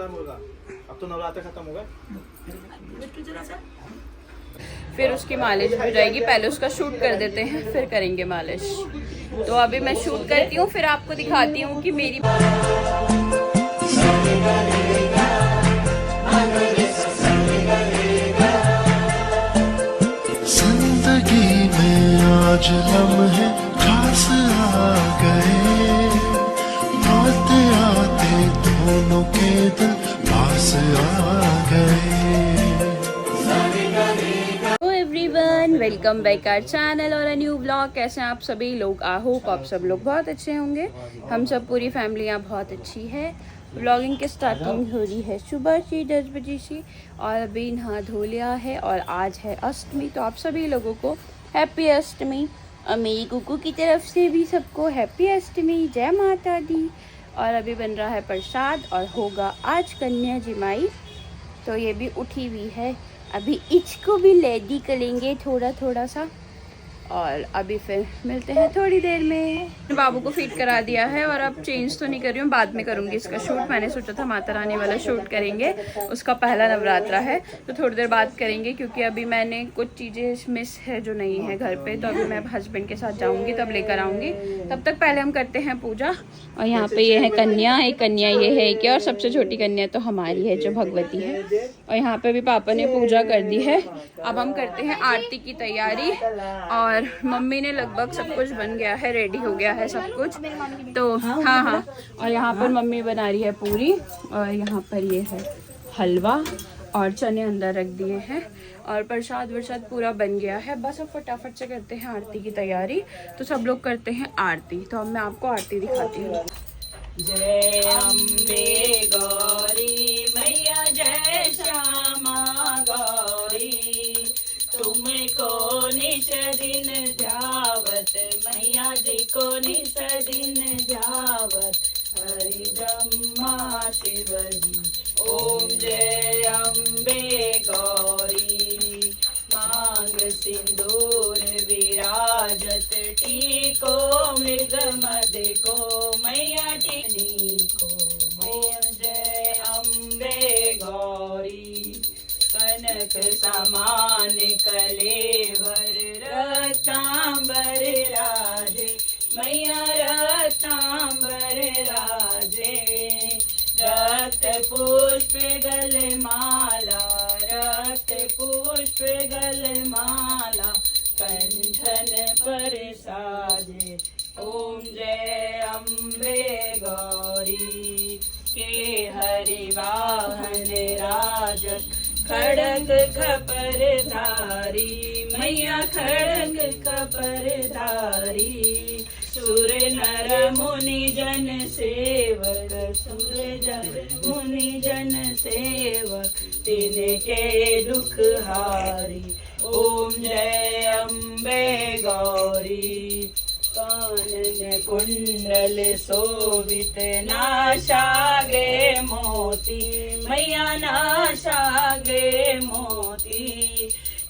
रहा है मुर्गा। अब तो नवरात्र खत्म हो गए। फिर उसकी मालिश हो जाएगी। पहले उसका शूट कर देते हैं, फिर करेंगे मालिश। तो अभी मैं शूट करती हूँ, फिर आपको दिखाती हूँ कि मेरी जिंदगी में आज लम्हे खास आ गए, आते आते दोनों के दिल पास आ गए। वेलकम बैक आवर चैनल और अ न्यू ब्लॉग। कैसे हैं आप सभी लोग? आई होप आप सब लोग बहुत अच्छे होंगे। हम सब पूरी फैमिली यहाँ बहुत अच्छी है। ब्लॉगिंग की स्टार्टिंग हो रही है सुबह से 10 बजे से और अभी नहा धो लिया है और आज है अष्टमी। तो आप सभी लोगों को हैप्पी अष्टमी और मेरी कुकू की तरफ से भी सबको हैप्पी अष्टमी, जय माता दी। और अभी बन रहा है प्रसाद और होगा आज कन्या जिमाई। तो ये भी उठी हुई है, अभी इसको भी लेडी करेंगे थोड़ा थोड़ा सा और अभी फिर मिलते हैं थोड़ी देर में। बाबू को फीड करा दिया है और अब चेंज तो नहीं कर रही हूँ, बाद में करूँगी इसका शूट। मैंने सोचा था माता रानी वाला शूट करेंगे, उसका पहला नवरात्रा है तो थोड़ी देर बाद करेंगे, क्योंकि अभी मैंने कुछ चीज़ें मिस है जो नहीं है घर पे। तो अभी मैं हस्बैंड के साथ जाऊँगी तब लेकर आऊँगी। तब तक पहले हम करते हैं पूजा। और यहाँ पे ये है कन्या, एक कन्या ये है क्या, और सबसे छोटी कन्या तो हमारी है जो भगवती है। और यहाँ पे भी पापा ने पूजा कर दी है। अब हम करते हैं आरती की तैयारी और मम्मी ने लगभग सब कुछ बन गया है, रेडी हो गया है सब कुछ। तो हाँ, और यहाँ पर मम्मी बना रही है पूरी और यहाँ पर ये है हलवा और चने अंदर रख दिए हैं और प्रसाद वर्साद पूरा बन गया है। बस अब फटाफट से करते हैं आरती की तैयारी। तो सब लोग करते हैं आरती। तो अब मैं आपको आरती दिखाती हूँ। जय अम्बे गौरी मैया, जय श्यामा गौरी, तुमको निस दिन ध्यावत मैया जी को निस दिन ध्यावत, हरि ब्रह्मा शिव जी। ओम जय अम्बे गौरी, मांग सिंदूर विराजत, टीको मृग मद को मैया टिनी को। ओम जय अम्बे गौरी, कनक समान कलेवर रत्नांबर राजे मैया, रत्नांबर राजे, रक्त पुष्प गल माला, रक्त पुष्प गल माला, कंठन पर साजे। ओम जय अम्बे गौरी, के हरि वाहन राजत, खड़ग खपर धारी मैया, खड़ग खपर धारी, सुर नर मुनि जन सेवक, सुर जन मुनि जन सेवक, तिनके दुख हारी। ओम जय अम्बे गौरी, कानन कुंडल शोभित, नाशागे मोती मैया, नाशागे मोती,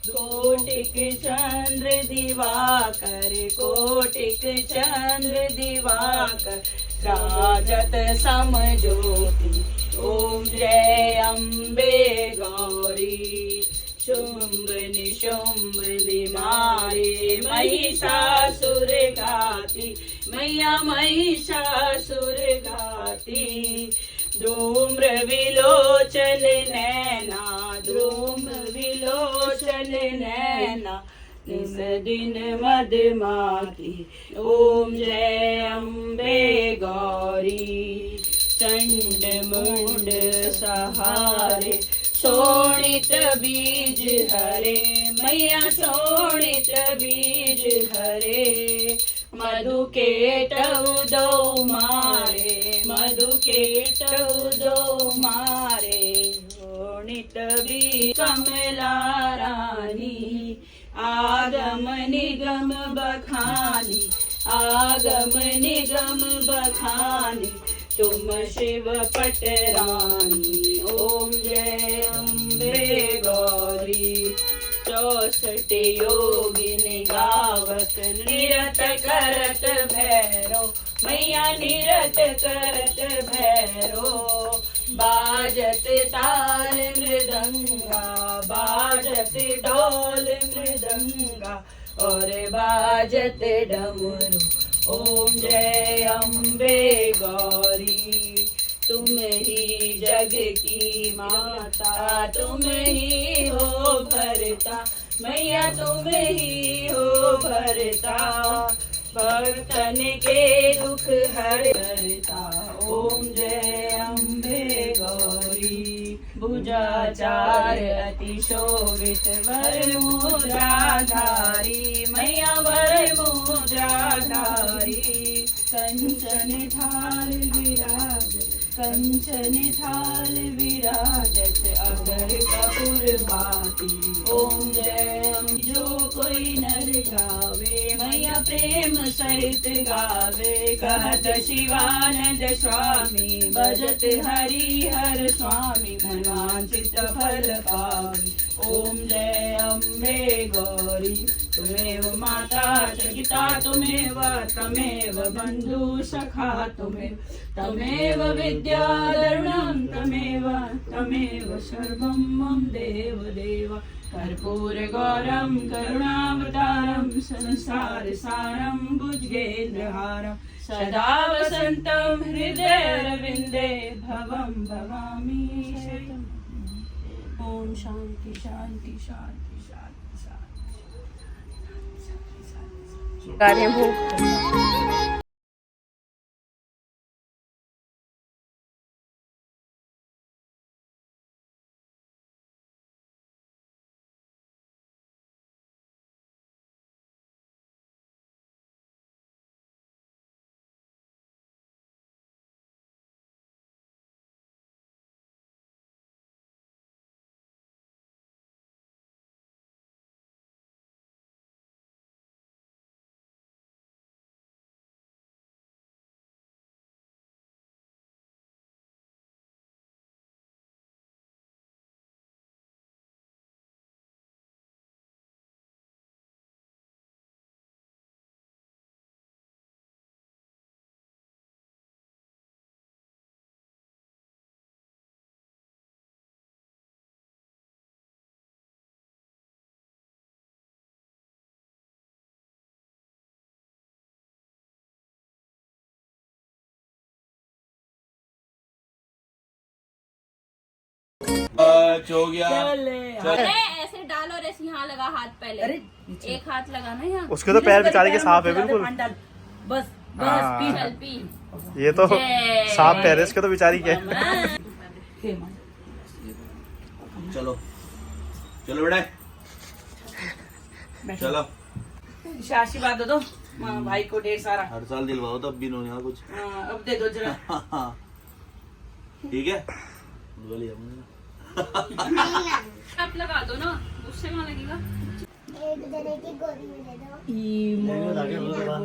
कोटिक चंद्र दिवाकर, कोटिक चंद्र दिवाकर, राजत समज्योति। ओम जय अम्बे गौरी, शुंभ निशुंभ विमारे महिषासुर घाती मैया, महिषासुर घाती, धूम्र विलोचन नैना, धूम्र विलोचन नैना, निस दिन मदमाती। ओम जय अम्बे गौरी, चंड मुंड सहारे, शोणित बीज हरे मैया, शोणित बीज हरे, मधु के दो मारे, मधु के दो मारे, शोणित बीज कमला रानी, आगम निगम बखानी, आगम निगम बखानी, तुम शिव पटरानी। ओम जय अम्बे गौरी, 64 योगिनी गावत, निरत करत भैरो मैया, निरत करत भैरो, बाजत ताल मृदंगा, बाजत ढोल मृदंगा और बाजत डमरू। ओम जय अम्बे गौरी, तुम ही जग की माता, तुम ही हो भरता मैया, तुम ही हो भरता भक्तन के दुख हरता। ओम जय अम्बे गौरी, भुजाचार अति शोभित वर मुद्राधारी मैया, वर मुद्राधारी। कंचन थाल विराज, कंचन थाल विराजत अगर कपूर भाती। ओम जय जो कोई नर गावे मैया, प्रेम सहित गावे। कहत शिवानंद स्वामी, भजत हरि हर स्वामी, मनवांचित फल पावे। ओम जय अम्बे गौरी, तुमेव माता जगिता, तुमेव तमेव बंधु सखा, तमेव विद्या दरुणं, तमेव सर्वं मम देव देव। कर्पूर गौरम करुणावतारम, संसार सारम भुजगेन्द्रहारम, सदा वसंतम हृदयरविंदे भवं भवामि शरणं। ओम शांति शांति शांति शांति शांति। कार्य भूख हो गया। अरे ऐसे डालो, और ऐसे यहाँ लगा हाथ पहले। अरे एक हाथ लगाना यहाँ। उसके तो पैर बेचारे के साफ है बिल्कुल। बस हाँ। चल पी। ये तो साफ पैर है इसके तो बेचारी के। चलो चलो बेटा, चलो आशीर्वाद दे दो भाई को ढेर सारा। हर साल दिलवाओ तब भी नहीं यहाँ कुछ। अब दे दो जरा। ठीक है, आप लगा दो ना, उससे वहाँ लगेगा।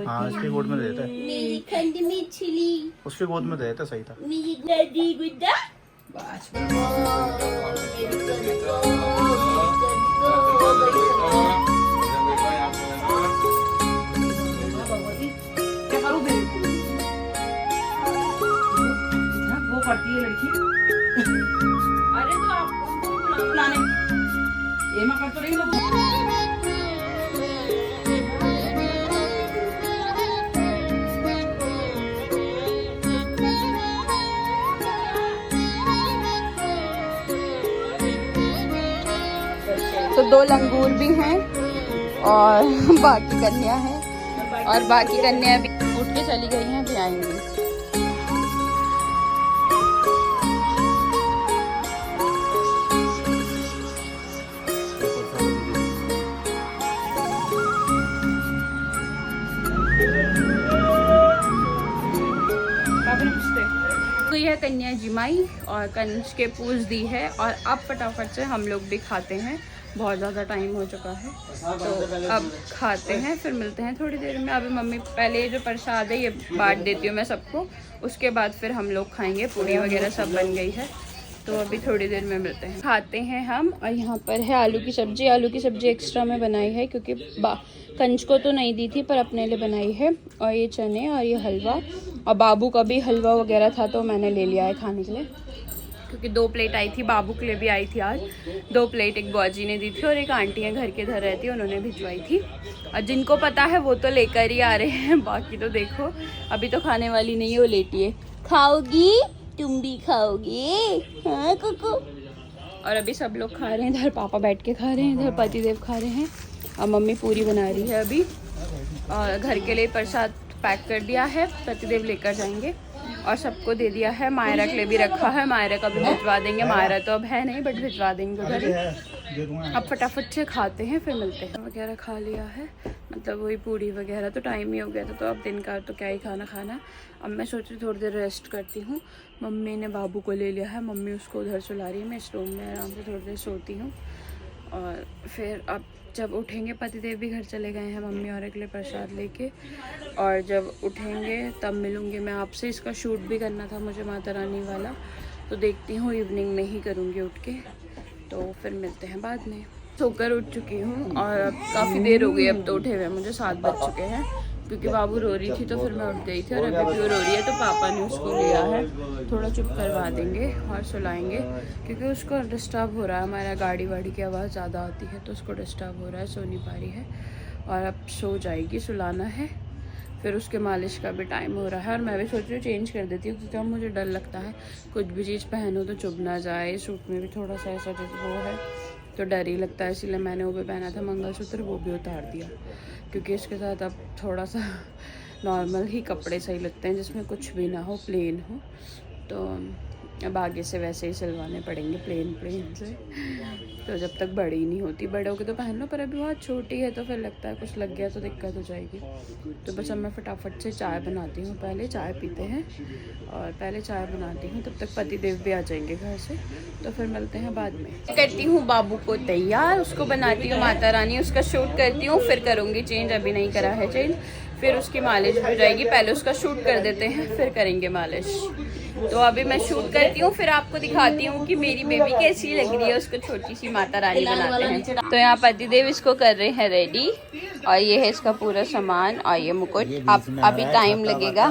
हाँ इसके गोद में देते। मेरी खंड में छिली, उसके गोद में देते सही था। मेरी दादी गुड्डा। वो करती है लड़की। अरे तो आपको बुलाने एमा कर तो रही लोग। तो 2 लंगूर भी हैं और बाकी कन्या है, और बाकी कन्या भी उठ के चली गई हैं, अभी आएंगी। तो यह कन्या जिमाई और कंच के पूज दी है, और अब फटाफट से हम लोग भी खाते हैं। बहुत ज़्यादा टाइम हो चुका है, तो अब खाते हैं, फिर मिलते हैं थोड़ी देर में। अभी मम्मी पहले ये जो प्रसाद है ये बांट देती हूँ मैं सबको, उसके बाद फिर हम लोग खाएंगे। पूरी वगैरह सब बन गई है, तो अभी थोड़ी देर में मिलते हैं, खाते हैं हम। और यहाँ पर है आलू की सब्ज़ी। आलू की सब्ज़ी एक्स्ट्रा में बनाई है क्योंकि कंच को तो नहीं दी थी, पर अपने लिए बनाई है। और ये चने और ये हलवा, और बाबू का भी हलवा वगैरह था तो मैंने ले लिया है खाने के लिए। क्योंकि 2 प्लेट आई थी, बाबू के लिए भी आई थी आज 2 प्लेट। एक बुआ ने दी थी और एक आंटी है घर के इधर रहती है, उन्होंने भिजवाई थी। और जिनको पता है वो तो लेकर ही आ रहे हैं, बाकी तो देखो अभी तो खाने वाली नहीं है, वो लेटी है। खाओगी? तुम भी खाओगी? हाँ कुकू। और अभी सब लोग खा रहे हैं, इधर पापा बैठ के खा रहे हैं, इधर पतिदेव खा रहे हैं और मम्मी पूरी बना रही है अभी। और घर के लिए प्रसाद पैक कर दिया है, पतिदेव लेकर जाएंगे और सबको दे दिया है। मायरा के लिए भी रखा है, मायरा का भी भिजवा देंगे। मायरा तो अब है नहीं बट भिजवा देंगे उधर। अब फटाफट से खाते हैं फिर मिलते हैं। वगैरह खा लिया है, मतलब वही पूड़ी वगैरह, तो टाइम ही हो गया था तो अब दिन का तो क्या ही खाना। अब मैं सोच रही थोड़ी देर रेस्ट करती हूँ। मम्मी ने बाबू को ले लिया है, मम्मी उसको उधर सुला रही है, मैं इस रूम में आराम से थोड़ी देर सोती हूँ। और फिर अब जब उठेंगे, पतिदेव भी घर चले गए हैं मम्मी और के लिए प्रसाद लेके, और जब उठेंगे तब मिलूँगी मैं आपसे। इसका शूट भी करना था मुझे माता रानी वाला, तो देखती हूँ इवनिंग में ही करूँगी उठ के, तो फिर मिलते हैं बाद में। सोकर उठ चुकी हूँ और अब काफ़ी देर हो गई, अब तो उठे हुए मुझे 7 बज चुके हैं, क्योंकि बाबू रो रही थी तो फिर मैं उठ गई थी। और अभी भी वो रो रही है तो पापा ने उसको लिया है, थोड़ा चुप करवा देंगे और सुलाएंगे, क्योंकि उसको डिस्टर्ब हो रहा है। हमारा गाड़ी वाड़ी की आवाज़ ज़्यादा आती है तो उसको डिस्टर्ब हो रहा है, सो नहीं पा रही है। और अब सो जाएगी, सुलाना है। फिर उसके मालिश का भी टाइम हो रहा है और मैं भी सोच रही हूँ चेंज कर देती हूँ, क्योंकि अब मुझे डर लगता है कुछ भी चीज़ पहनो तो चुभ ना जाए। सूट में भी थोड़ा सा ऐसा जैसे वो है तो डर ही लगता है, इसीलिए मैंने वो भी पहना था मंगलसूत्र, वो भी उतार दिया, क्योंकि इसके साथ अब थोड़ा सा नॉर्मल ही कपड़े सही लगते हैं जिसमें कुछ भी ना हो, प्लेन हो। तो अब आगे से वैसे ही सिलवाने पड़ेंगे प्लेन से, तो जब तक बड़ी नहीं होती। बड़े होके तो पहन लो, पर अभी बहुत छोटी है तो फिर लगता है कुछ लग गया तो दिक्कत हो जाएगी। तो बस अब मैं फटाफट से चाय बनाती हूँ, पहले चाय पीते हैं और पहले चाय बनाती हूँ, तब तक पतिदेव भी आ जाएंगे घर से, तो फिर मिलते हैं बाद में। करती हूँ बाबू को तैयार, उसको बनाती हूँ माता रानी, उसका शूट करती हूँ, फिर करूँगी चेंज, अभी नहीं करा है चेंज। फिर उसकी मालिश हो जाएगी, पहले उसका शूट कर देते हैं फिर करेंगे मालिश। तो अभी मैं शूट करती हूँ, फिर आपको दिखाती हूँ कि मेरी बेबी कैसी लग रही है। उसको छोटी सी माता रानी बनाते हैं। तो यहाँ पतिदेव इसको कर रहे हैं रेडी, और ये है इसका पूरा सामान और ये मुकुट। अब अभी टाइम लगेगा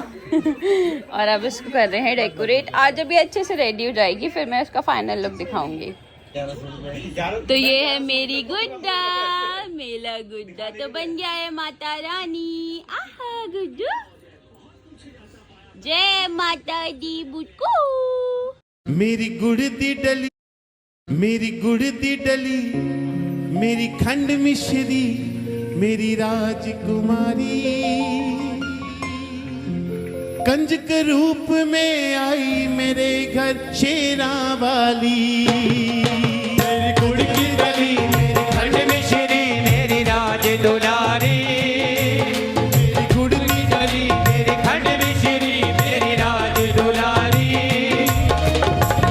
और अब इसको कर रहे हैं डेकोरेट। आज अभी अच्छे से रेडी हो जाएगी, फिर मैं उसका फाइनल लुक दिखाऊंगी। तो ये है मेरी गुड्डा, मेरा गुड्डा तो बन गया है माता रानी। आहा गुड्डू, जय माता दी बुटको। मेरी गुड़दी डली, मेरी गुड़दी डली, मेरी खंड मिश्री, मेरी राजकुमारी, कंज के रूप में आई मेरे घर शेरा वाली। मेरी गुड़दी डली, मेरी खंड मिश्री, मेरी राज दुलारी, मेरी गुड़दी डली, मेरी खंड मिश्री, मेरी राज दुलारी,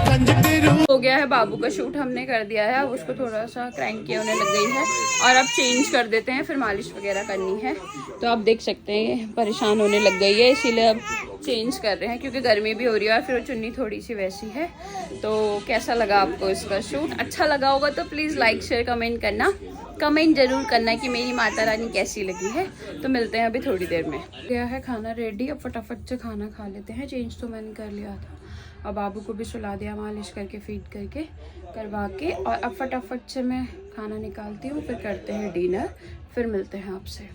कंज के रूप। हो गया है बाबू का शूट, हमने कर दिया है। अब उसको थोड़ा सा क्रैंकी होने लग गई है और अब चेंज कर देते हैं, फिर मालिश वगैरह करनी है। तो आप देख सकते हैं परेशान होने लग गई है, इसीलिए अब चेंज कर रहे हैं, क्योंकि गर्मी भी हो रही है और फिर वो चुन्नी थोड़ी सी वैसी है। तो कैसा लगा आपको इसका शूट? अच्छा लगा होगा तो प्लीज़ लाइक शेयर कमेंट करना, कमेंट जरूर करना कि मेरी माता रानी कैसी लगी है। तो मिलते हैं अभी थोड़ी देर में। गया है खाना रेडी, अब फटाफट से खाना खा लेते हैं। चेंज तो मैंने कर लिया था, अब बाबू को भी सुला दिया मालिश करके, फीड करके करवा के, और अब फटाफट से मैं खाना निकालती हूँ, फिर करते हैं डिनर, फिर मिलते हैं आपसे।